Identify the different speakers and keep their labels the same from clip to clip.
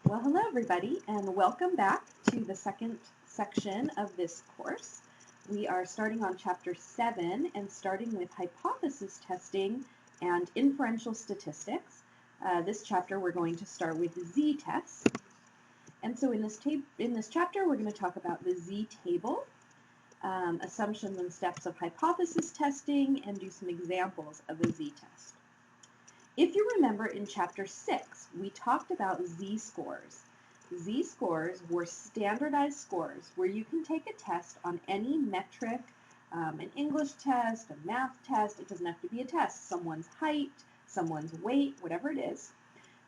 Speaker 1: Well, hello everybody, and welcome back to the second section of this course. We are starting on Chapter 7 and starting with hypothesis testing and inferential statistics. This chapter we're going to start with the z-tests. And so in this chapter we're going to talk about the z-table, assumptions and steps of hypothesis testing, and do some examples of a z-test. If you remember in Chapter 6, we talked about z-scores. Z-scores were standardized scores where you can take a test on any metric, an English test, a math test. It doesn't have to be a test, someone's height, someone's weight, whatever it is,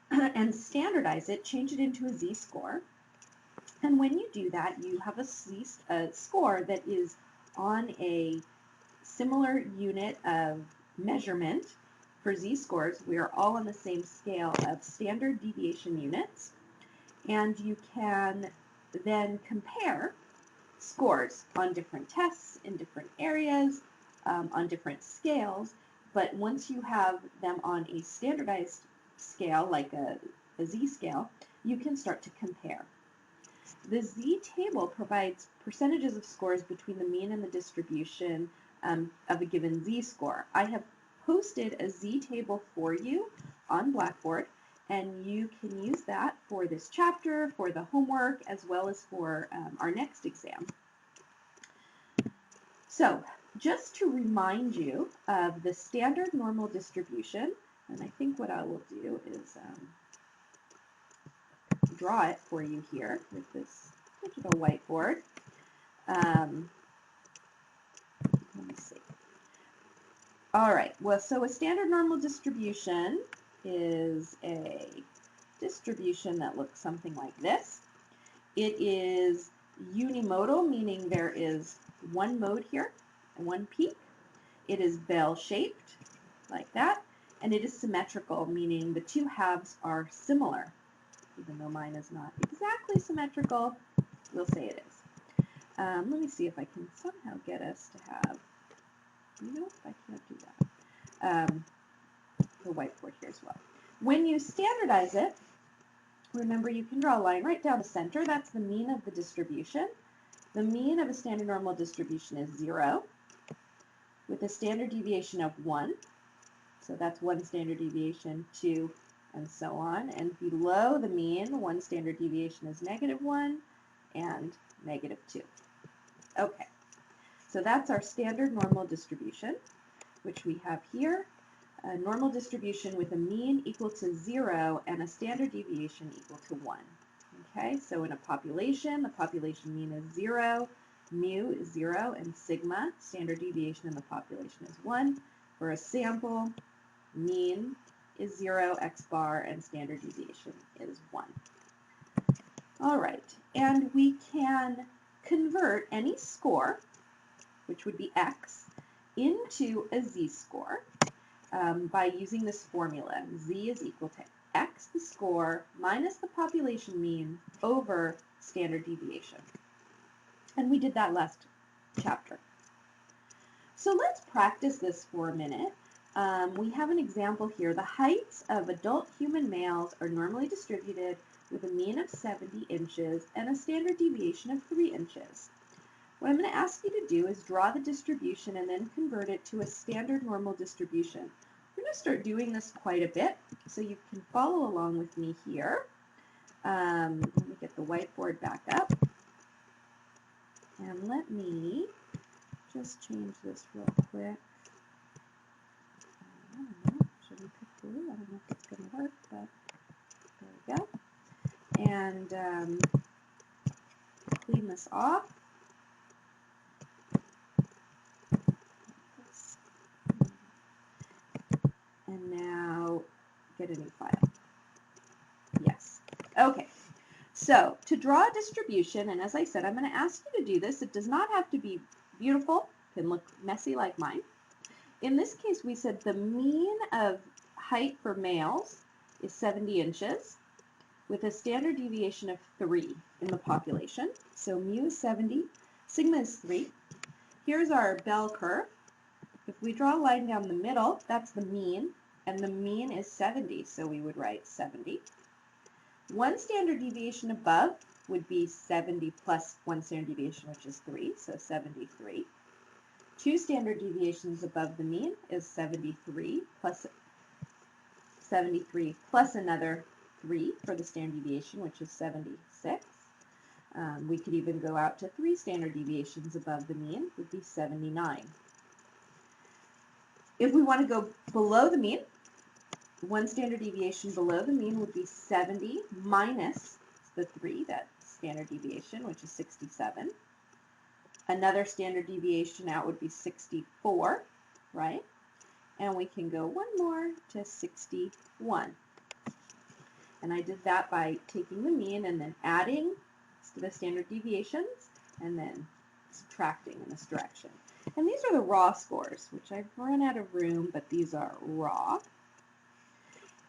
Speaker 1: and standardize it, change it into a z-score. And when you do that, you have a score that is on a similar unit of measurement. For z-scores, we are all on the same scale of standard deviation units, and you can then compare scores on different tests in different areas, on different scales, but once you have them on a standardized scale, like a z-scale, you can start to compare. The z-table provides percentages of scores between the mean and the distribution of a given z-score. I have posted a z-table for you on Blackboard, and you can use that for this chapter, for the homework, as well as for our next exam. So, just to remind you of the standard normal distribution, and I think what I will do is draw it for you here with this digital whiteboard. Let me see. All right, well, so a standard normal distribution is a distribution that looks something like this. It is unimodal, meaning there is one mode here and one peak. It is bell-shaped, like that, and it is symmetrical, meaning the two halves are similar. Even though mine is not exactly symmetrical, we'll say it is. Let me see if I can somehow get us to have, nope, I can't do that. The whiteboard here as well. When you standardize it, remember you can draw a line right down the center. That's the mean of the distribution. The mean of a standard normal distribution is 0, with a standard deviation of 1. So that's 1 standard deviation, 2, and so on. And below the mean, 1 standard deviation is -1 and -2. Okay. So that's our standard normal distribution, which we have here. A normal distribution with a mean equal to 0 and a standard deviation equal to 1. Okay, so in a population, the population mean is 0, mu is 0, and sigma, standard deviation in the population, is 1. For a sample, mean is 0, x bar, and standard deviation is 1. All right, and we can convert any score, which would be x, into a z-score by using this formula. Z is equal to x, the score, minus the population mean over standard deviation. And we did that last chapter. So let's practice this for a minute. We have an example here. The heights of adult human males are normally distributed with a mean of 70 inches and a standard deviation of 3 inches. What I'm going to ask you to do is draw the distribution and then convert it to a standard normal distribution. We're going to start doing this quite a bit, so you can follow along with me here. Let me get the whiteboard back up. And let me just change this real quick. I don't know, should we pick blue? I don't know if it's going to work, but there we go. And clean this off. And now get a new file. Yes. Okay. So to draw a distribution, and as I said, I'm going to ask you to do this. It does not have to be beautiful. It can look messy like mine. In this case, we said the mean of height for males is 70 inches with a standard deviation of 3 in the population. So mu is 70, sigma is 3. Here's our bell curve. If we draw a line down the middle, that's the mean, and the mean is 70, so we would write 70. One standard deviation above would be 70 plus one standard deviation, which is 3, so 73. Two standard deviations above the mean is 73 plus another 3 for the standard deviation, which is 76. We could even go out to 3 standard deviations above the mean, would be 79. If we want to go below the mean, one standard deviation below the mean would be 70 minus the 3, that standard deviation, which is 67. Another standard deviation out would be 64, right? And we can go one more to 61. And I did that by taking the mean and then adding the standard deviations and then subtracting in this direction. And these are the raw scores, which I've run out of room, but these are raw.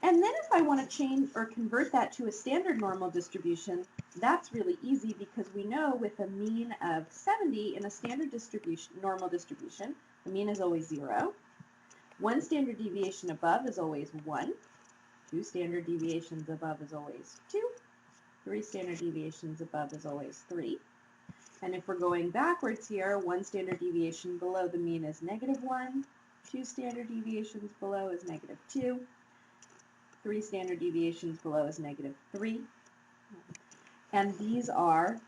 Speaker 1: And then if I want to change or convert that to a standard normal distribution, that's really easy because we know with a mean of 70 in a standard distribution, normal distribution, the mean is always 0. One standard deviation above is always 1. Two standard deviations above is always 2. 3 standard deviations above is always 3. And if we're going backwards here, one standard deviation below the mean is -1. Two standard deviations below is -2. 3 standard deviations below is -3. And these are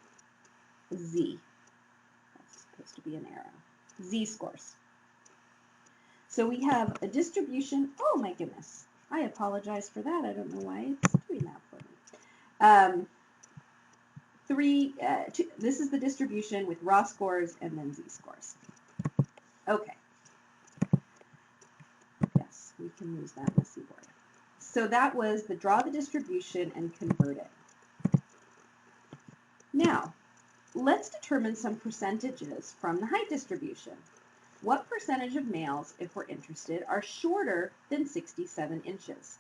Speaker 1: Z. That's supposed to be an arrow. Z scores. So we have a distribution. Oh my goodness. I apologize for that. I don't know why it's doing that for me. This is the distribution with raw scores and then Z scores. Okay. Yes, we can use that in the C board. So that was the draw the distribution and convert it. Now, let's determine some percentages from the height distribution. What percentage of males, if we're interested, are shorter than 67 inches?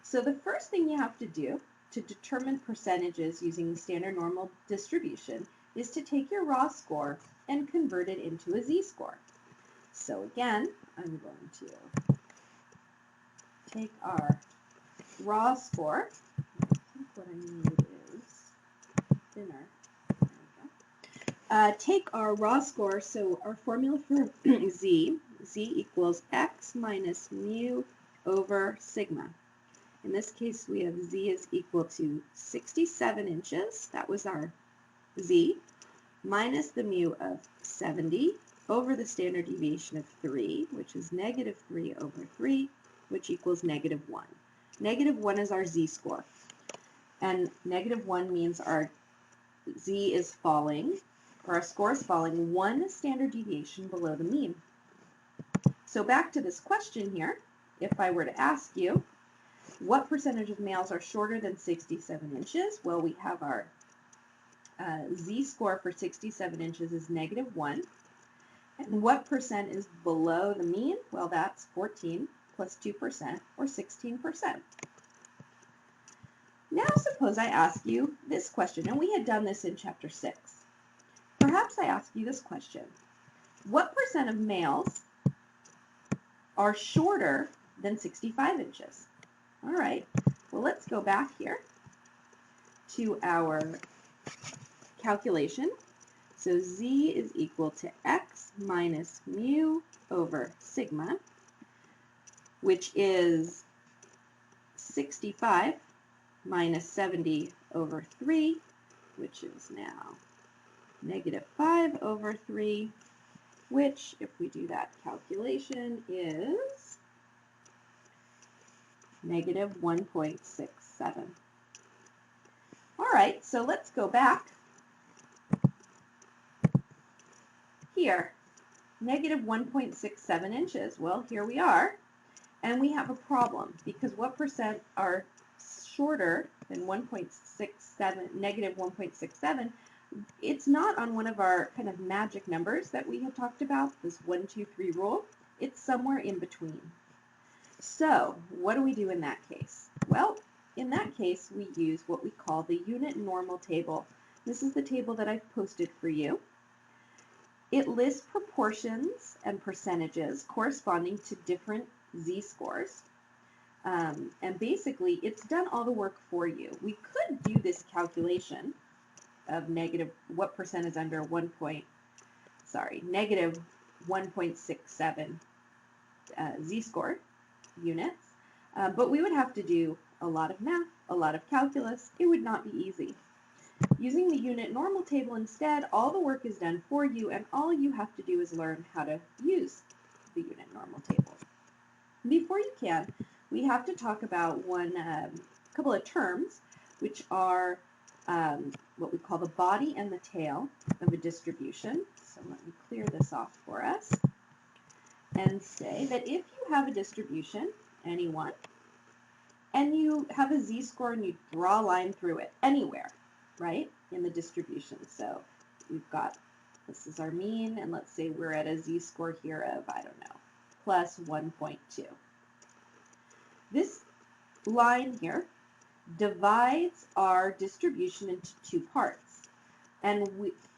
Speaker 1: So the first thing you have to do to determine percentages using the standard normal distribution is to take your raw score and convert it into a Z-score. So again, I'm going to take our raw score. I think what I need is thinner. Take our raw score, so our formula for Z equals X minus mu over sigma. In this case, we have Z is equal to 67 inches, that was our Z, minus the mu of 70 over the standard deviation of 3, which is -3 over 3, which equals -1. -1 is our Z score, and -1 means our Z is falling, or our score is falling 1 standard deviation below the mean. So back to this question here, if I were to ask you, what percentage of males are shorter than 67 inches? Well, we have our Z score for 67 inches is -1. And what percent is below the mean? Well, that's 14 plus 2%, or 16%. Now suppose I ask you this question, and we had done this in Chapter 6. Perhaps I ask you this question. What percent of males are shorter than 65 inches? All right, well, let's go back here to our calculation. So Z is equal to X minus mu over sigma, which is 65 minus 70 over 3, which is now -5 over 3, which, if we do that calculation, is -1.67. All right, so let's go back here. -1.67 inches. Well, here we are, and we have a problem because what percent are shorter than -1.67? It's not on one of our kind of magic numbers that we had talked about, this 1, 2, 3 rule. It's somewhere in between. So what do we do in that case? Well, in that case, we use what we call the unit normal table. This is the table that I've posted for you. It lists proportions and percentages corresponding to different Z scores. And basically, it's done all the work for you. We could do this calculation of what percent is under negative 1.67 z-score units, but we would have to do a lot of math, a lot of calculus. It would not be easy. Using the unit normal table instead, all the work is done for you, and all you have to do is learn how to use the unit normal table. Before you can, we have to talk about a couple of terms, which are what we call the body and the tail of a distribution. So let me clear this off for us and say that if you have a distribution, any one, and you have a z-score and you draw a line through it anywhere, right, in the distribution. So we've got, this is our mean, and let's say we're at a z-score here of, I don't know, plus 1.2. This line here divides our distribution into two parts. And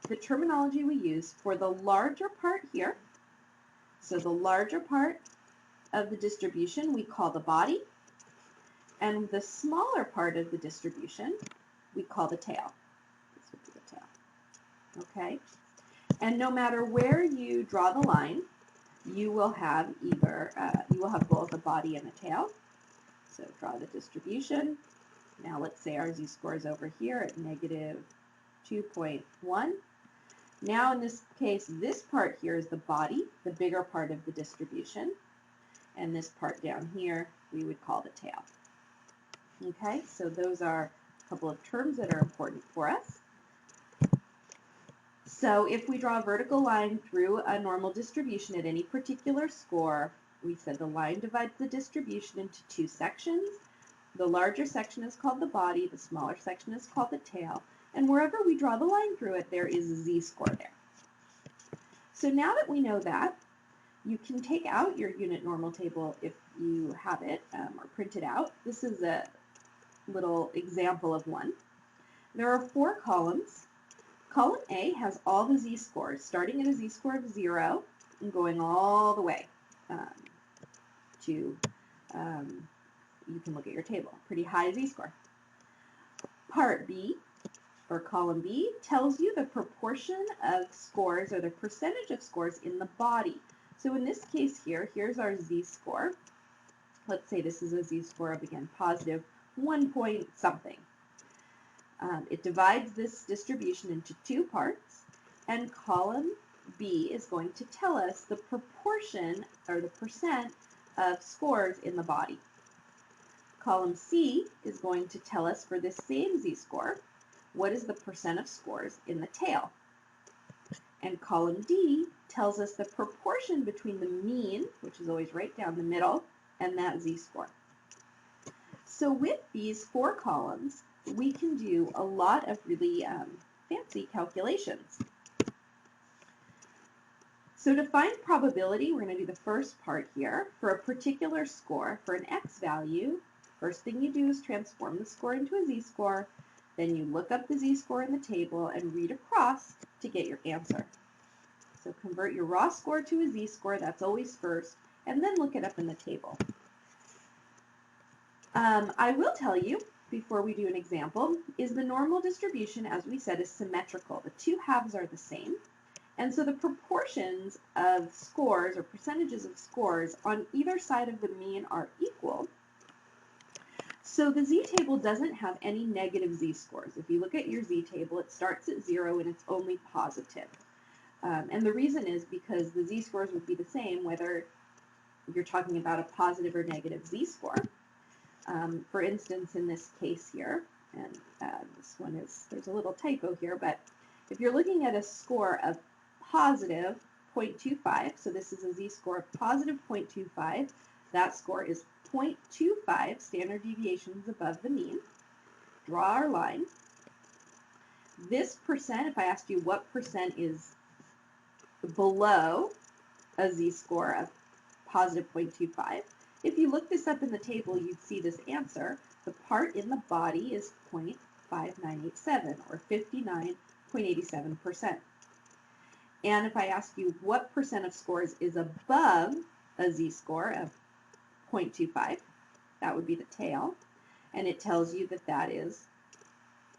Speaker 1: the terminology we use for the larger part here, so the larger part of the distribution we call the body, and the smaller part of the distribution we call the tail. This would be the tail. Okay? And no matter where you draw the line, you will have both a body and a tail. So draw the distribution. Now let's say our z-score is over here at negative 2.1. Now in this case, this part here is the body, the bigger part of the distribution. And this part down here, we would call the tail. Okay, so those are a couple of terms that are important for us. So if we draw a vertical line through a normal distribution at any particular score, we said the line divides the distribution into two sections. The larger section is called the body, the smaller section is called the tail, and wherever we draw the line through it, there is a z-score there. So now that we know that, you can take out your unit normal table if you have it or print it out. This is a little example of one. There are 4 columns. Column A has all the z-scores, starting at a z-score of 0 and going all the way to, you can look at your table, pretty high z-score. Part B, or column B, tells you the proportion of scores, or the percentage of scores in the body. So in this case here, here's our z-score. Let's say this is a z-score of, again, positive 1 point something. It divides this distribution into 2 parts, and column B is going to tell us the proportion, or the percent, of scores in the body. Column C is going to tell us, for this same z-score, what is the percent of scores in the tail. And column D tells us the proportion between the mean, which is always right down the middle, and that z-score. So with these 4 columns, we can do a lot of really fancy calculations. So to find probability, we're going to do the first part here. For a particular score, for an x value, first thing you do is transform the score into a z-score, then you look up the z-score in the table and read across to get your answer. So convert your raw score to a z-score, that's always first, and then look it up in the table. I will tell you, before we do an example, is the normal distribution, as we said, is symmetrical. The 2 halves are the same. And so the proportions of scores, or percentages of scores, on either side of the mean are equal. So the z-table doesn't have any negative z-scores. If you look at your z-table, it starts at 0 and it's only positive. And the reason is because the z-scores would be the same whether you're talking about a positive or negative z-score. For instance, in this case here, and this one is, there's a little typo here, but if you're looking at a score of positive 0.25, so this is a z-score of positive 0.25, that score is 0.25 standard deviations above the mean. Draw our line. This percent, if I asked you what percent is below a z-score of positive 0.25, if you look this up in the table, you'd see this answer. The part in the body is 0.5987, or 59.87%. And if I ask you what percent of scores is above a z-score of 0.25, that would be the tail, and it tells you that that is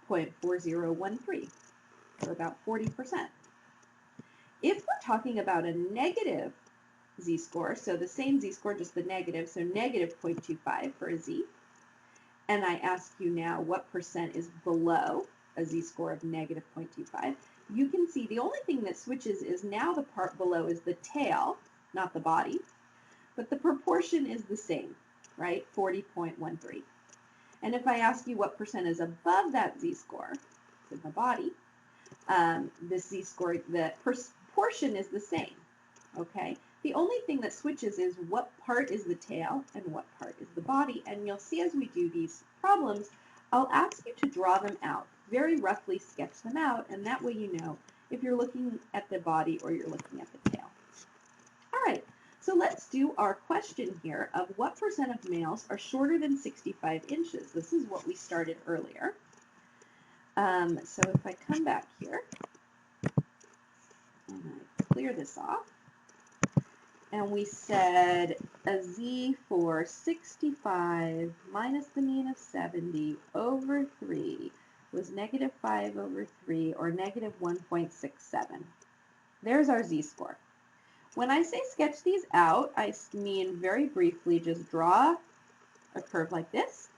Speaker 1: 0.4013, or about 40%. If we're talking about a negative z-score, so the same z-score, just the negative, so negative 0.25 for a z, and I ask you now what percent is below a z-score of negative 0.25, you can see the only thing that switches is now the part below is the tail, not the body, but the proportion is the same, right? 40.13. And if I ask you what percent is above that z-score, in the body, the z-score, the proportion is the same, okay? The only thing that switches is what part is the tail and what part is the body. And you'll see as we do these problems, I'll ask you to draw them out, very roughly sketch them out, and that way you know if you're looking at the body or you're looking at the tail. All right, so let's do our question here of what percent of males are shorter than 65 inches. This is what we started earlier. So if I come back here and I clear this off, and we said a z for 65 minus the mean of 70 over 3 was negative 5 over 3, or negative 1.67. There's our z-score. When I say sketch these out, I mean very briefly just draw a curve like this,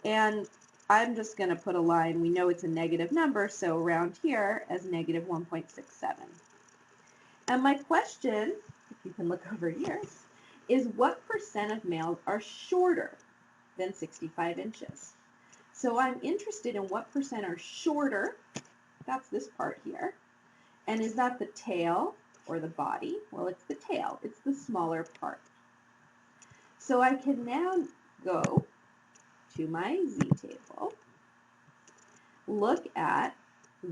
Speaker 1: and I'm just going to put a line. We know it's a negative number, so around here as negative 1.67. And my question, if you can look over here, is what percent of males are shorter than 65 inches? So I'm interested in what percent are shorter. That's this part here. And is that the tail or the body? Well, it's the tail. It's the smaller part. So I can now go to my z-table, look at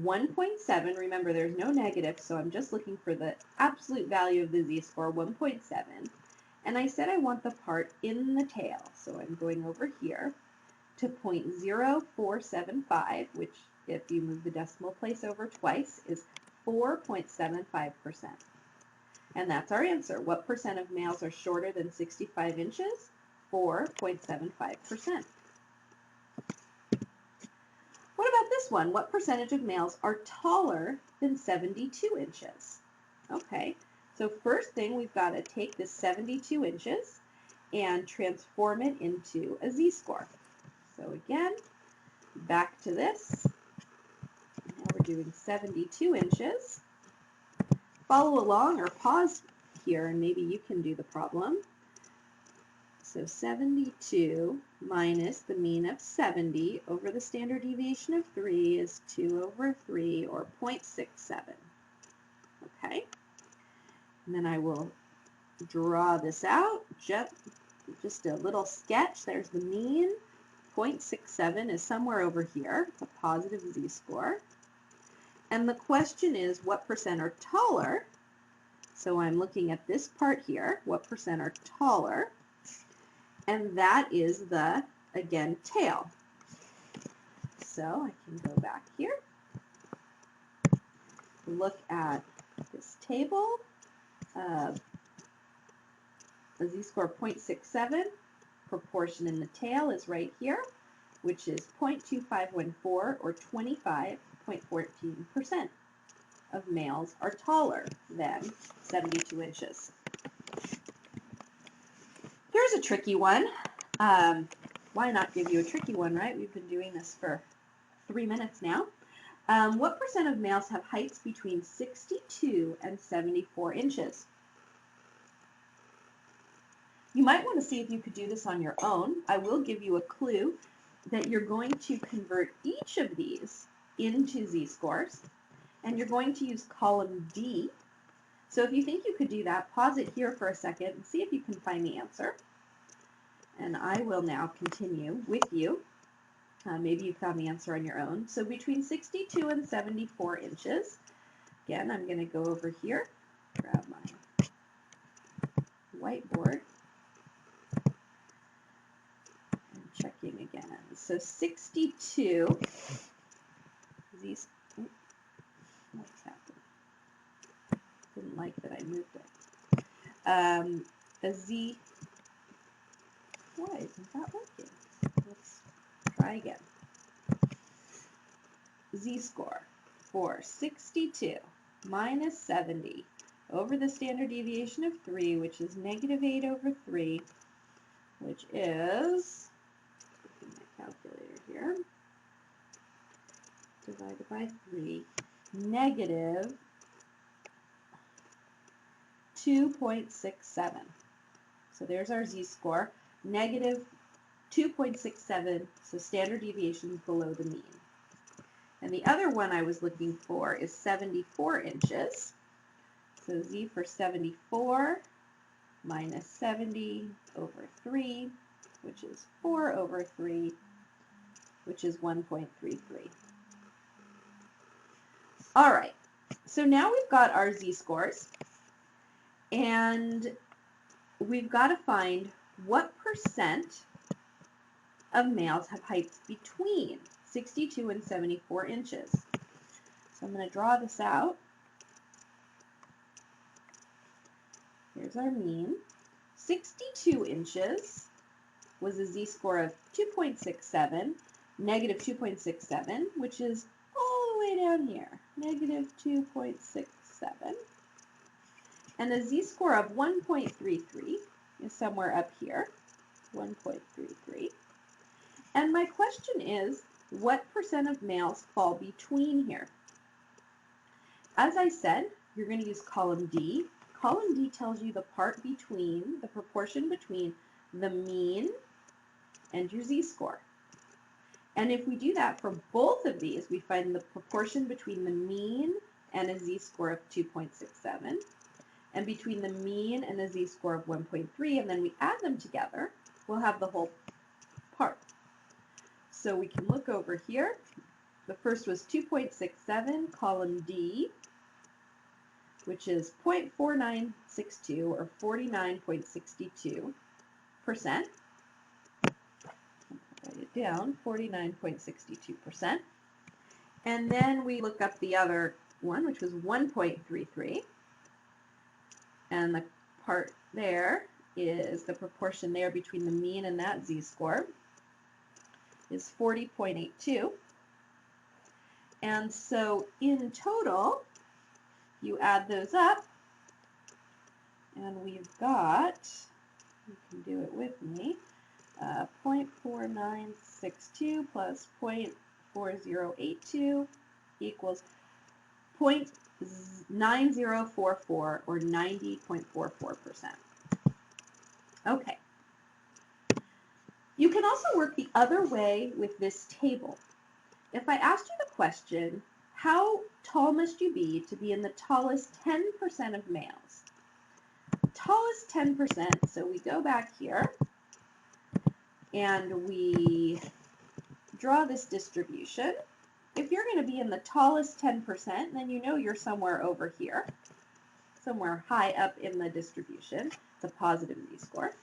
Speaker 1: 1.7, remember there's no negative, so I'm just looking for the absolute value of the z-score, 1.7, and I said I want the part in the tail, so I'm going over here to 0.0475, which if you move the decimal place over twice is 4.75%. And that's our answer. What percent of males are shorter than 65 inches? 4.75%. What about this one? What percentage of males are taller than 72 inches? Okay, so first thing we've got to take this 72 inches and transform it into a z-score. So again, back to this. Now we're doing 72 inches. Follow along or pause here and maybe you can do the problem. So 72 minus the mean of 70 over the standard deviation of 3 is 2 over 3, or 0.67. Okay, and then I will draw this out, just a little sketch. There's the mean. 0.67 is somewhere over here, a positive z-score. And the question is, what percent are taller? So I'm looking at this part here, what percent are taller? And that is the, again, tail. So I can go back here, look at this table of a z-score of 0.67. Proportion in the tail is right here, which is 0.2514, or 25.14% of males are taller than 72 inches. Here's a tricky one. Why not give you a tricky one, right? We've been doing this for 3 minutes now. What percent of males have heights between 62 and 74 inches? You might want to see if you could do this on your own. I will give you a clue that you're going to convert each of these into z-scores, and you're going to use column D. So if you think you could do that, pause it here for a second and see if you can find the answer. And I will now continue with you. Maybe you found the answer on your own. So between 62 and 74 inches, again, I'm going to go over here, grab my whiteboard, and checking again. So 62, what's happened? Didn't like that I moved it. A z Why isn't that working? Let's try again. Z-score for 62 minus 70 over the standard deviation of 3, which is negative 8 over 3, which is, my calculator here, divided by 3, negative 2.67. So there's our z-score, negative 2.67, so standard deviation is below the mean. And the other one I was looking for is 74 inches. So z for 74 minus 70 over 3, which is 4 over 3, which is 1.33. All right, so now we've got our z-scores, and we've got to find what percent of males have heights between 62 and 74 inches. So I'm going to draw this out. Here's our mean. 62 inches was a z-score of 2.67, negative 2.67, which is all the way down here, negative 2.67. And a z-score of 1.33 is somewhere up here, 1.33. And my question is, what percent of males fall between here? As I said, you're going to use column D. Column D tells you the part between, the proportion between the mean and your z-score. And if we do that for both of these, we find the proportion between the mean and a z-score of 2.67, and between the mean and a z-score of 1.3, and then we add them together, we'll have the whole part. So we can look over here. The first was 2.67, column D, which is 0.4962 or 49.62%. Write it down, 49.62%. And then we look up the other one, which was 1.33. And the part there is the proportion there between the mean and that z-score is 40.82. And so in total, you add those up, and we've got, you can do it with me, 0.4962 plus 0.4082 equals 0.9044 or 90.44%. Okay. You can also work the other way with this table. If I asked you the question, how tall must you be to be in the tallest 10% of males? Tallest 10%, so we go back here and we draw this distribution. If you're going to be in the tallest 10%, then you know you're somewhere over here, somewhere high up in the distribution. It's a positive z-score.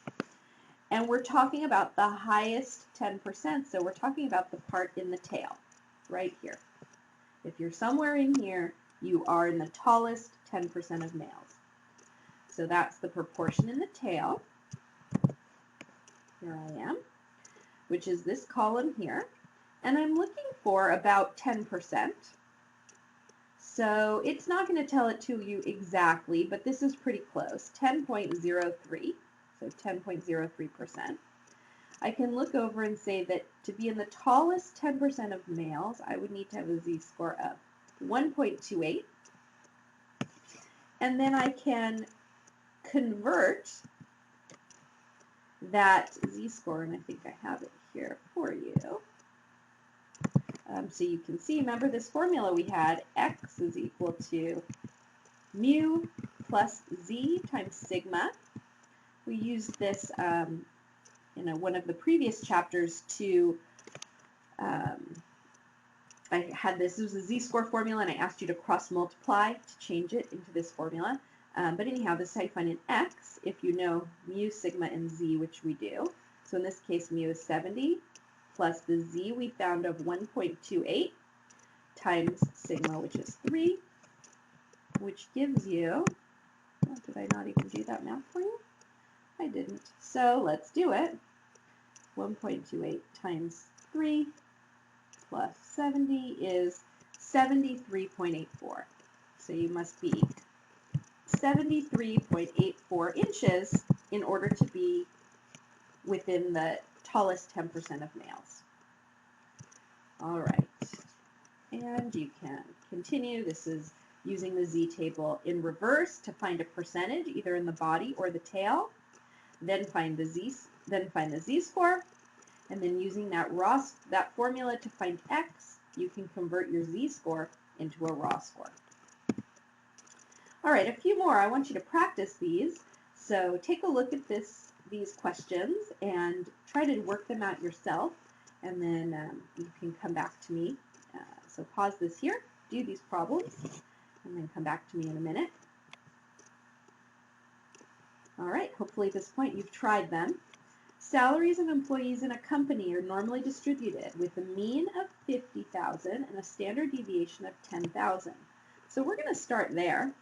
Speaker 1: And we're talking about the highest 10%, so we're talking about the part in the tail, right here. If you're somewhere in here, you are in the tallest 10% of males. So that's the proportion in the tail. Here I am, which is this column here. And I'm looking for about 10%. So it's not going to tell it to you exactly, but this is pretty close, 10.03. So 10.03%. I can look over and say that to be in the tallest 10% of males, I would need to have a z-score of 1.28. And then I can convert that z-score, and I think I have it here for you. So you can see, remember this formula we had, x is equal to mu plus z times sigma. We used this in one of the previous chapters to, I had this was a z-score formula, and I asked you to cross-multiply to change it into this formula. But anyhow, this is how you find an x if you know mu, sigma, and z, which we do. So in this case, mu is 70 plus the z we found of 1.28 times sigma, which is 3, which gives you, oh, did I not even do that math for you? I didn't. So let's do it. 1.28 times 3 plus 70 is 73.84. So you must be 73.84 inches in order to be within the tallest 10% of males. All right, and you can continue. This is using the Z table in reverse to find a percentage, either in the body or the tail. Then find the z-score, and then using that formula to find x, you can convert your z-score into a raw score. All right, a few more. I want you to practice these. So take a look at these questions and try to work them out yourself, and then you can come back to me. So pause this here, do these problems, and then come back to me in a minute. All right, hopefully at this point you've tried them. Salaries of employees in a company are normally distributed with a mean of 50,000 and a standard deviation of 10,000. So we're going to start there.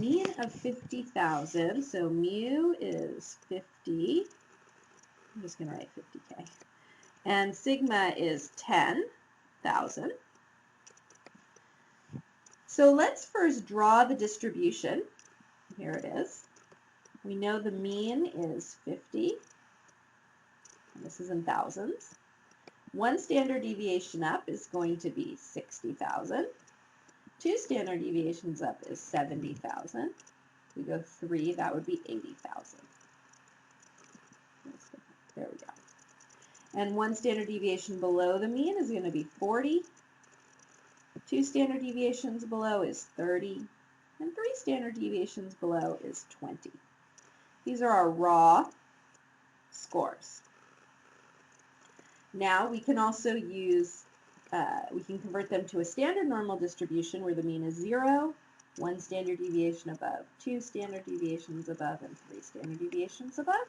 Speaker 1: Mean of 50,000, so mu is 50. I'm just going to write 50K. And sigma is 10,000. So let's first draw the distribution. Here it is. We know the mean is 50. And this is in thousands. One standard deviation up is going to be 60,000. Two standard deviations up is 70,000. We go 3, that would be 80,000. There we go. And one standard deviation below the mean is going to be 40. Two standard deviations below is 30. And 3 standard deviations below is 20. These are our raw scores. Now we can also use, we can convert them to a standard normal distribution where the mean is 0, 1 standard deviation above, 2 standard deviations above, and 3 standard deviations above.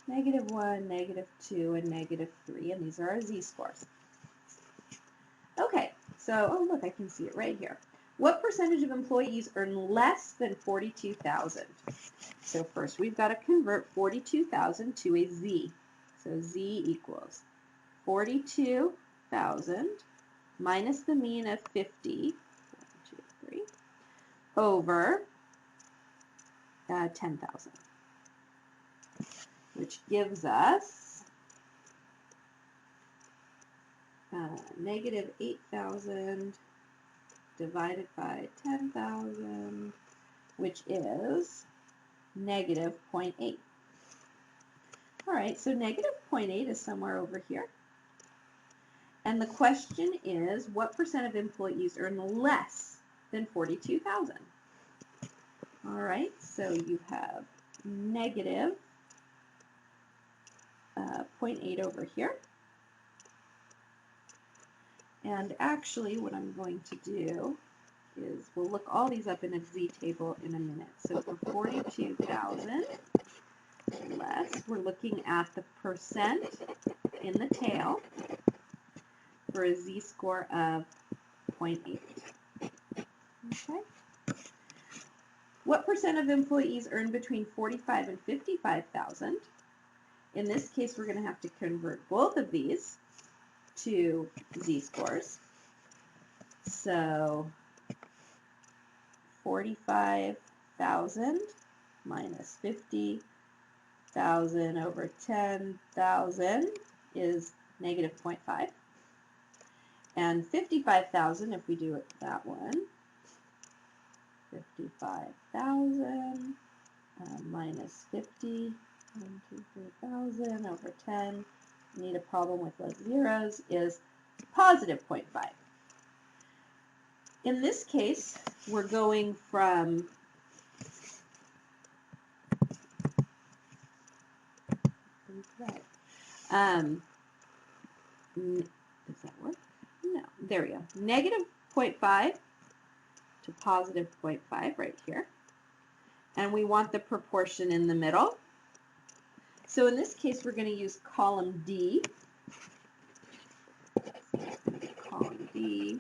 Speaker 1: -1, -2, and -3, and these are our z-scores. Okay, so, oh look, I can see it right here. What percentage of employees earn less than 42,000? So first we've got to convert 42,000 to a z. So z equals 42,000 minus the mean of 50, 1, 2, 3, over 10,000, which gives us -8,000 divided by 10,000, which is -0.8. All right, so -0.8 is somewhere over here. And the question is, what percent of employees earn less than 42,000? All right, so you have -0.8 over here. And actually, what I'm going to do is we'll look all these up in a z table in a minute. So for 42,000 less, we're looking at the percent in the tail for a z-score of 0.8. Okay. What percent of employees earn between 45 and 55,000? In this case, we're going to have to convert both of these to z-scores. So 45,000 minus 50,000 over 10,000 is -0.5. And 55,000, if we do it that one, 55,000 minus 50, 1,2,3,000 over 10, need a problem with those zeros, is +0.5. In this case, we're going from does that work? No, there we go. -0.5 to +0.5 right here. And we want the proportion in the middle. So in this case, we're going to use column D. Column D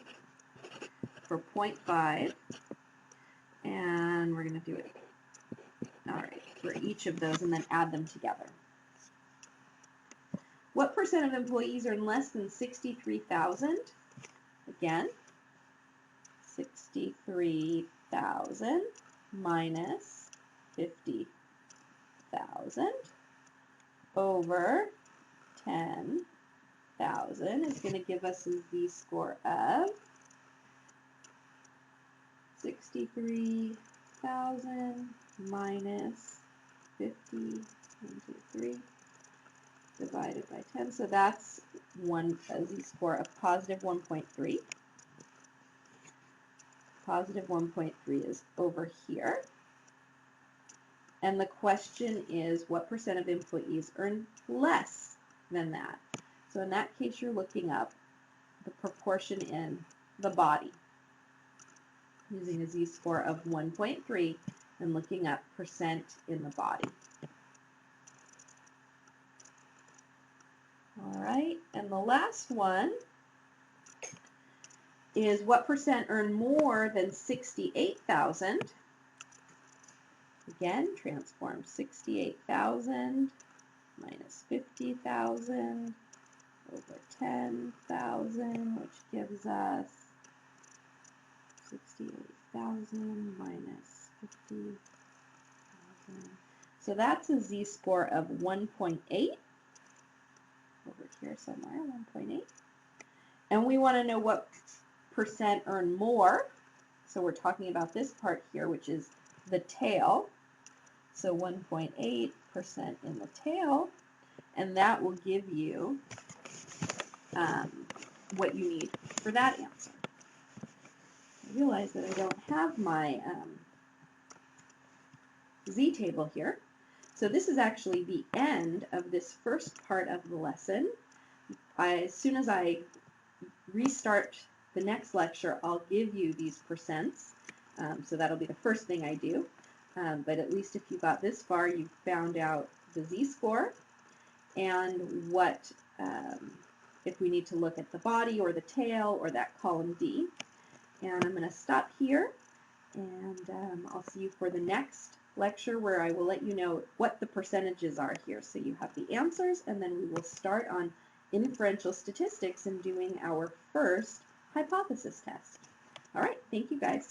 Speaker 1: for 0.5. And we're going to do it All right, for each of those, and then add them together. What percent of employees earn less than 63,000? Again, 63,000 minus 50,000 over 10,000 is going to give us a z-score of 63,000 minus 50 into 3 divided by 10. So that's a z-score of positive 1.3. Positive 1.3 is over here. And the question is, what percent of employees earn less than that? So in that case, you're looking up the proportion in the body using a z-score of 1.3 and looking up percent in the body. All right, and the last one is what percent earn more than 68,000? Again, transform 68,000 minus 50,000 over 10,000, which gives us 68,000 minus 50,000. So that's a z-score of 1.8. Over here somewhere, 1.8. And we want to know what percent earn more. So we're talking about this part here, which is the tail. So 1.8% in the tail, and that will give you what you need for that answer. I realize that I don't have my z-table here. So this is actually the end of this first part of the lesson. As soon as I restart the next lecture, I'll give you these percents. So that'll be the first thing I do. But at least if you got this far, you found out the z-score and what, if we need to look at the body or the tail or that column D. And I'm going to stop here, and I'll see you for the next lecture where I will let you know what the percentages are here. So you have the answers, and then we will start on inferential statistics and doing our first hypothesis test. All right, thank you guys.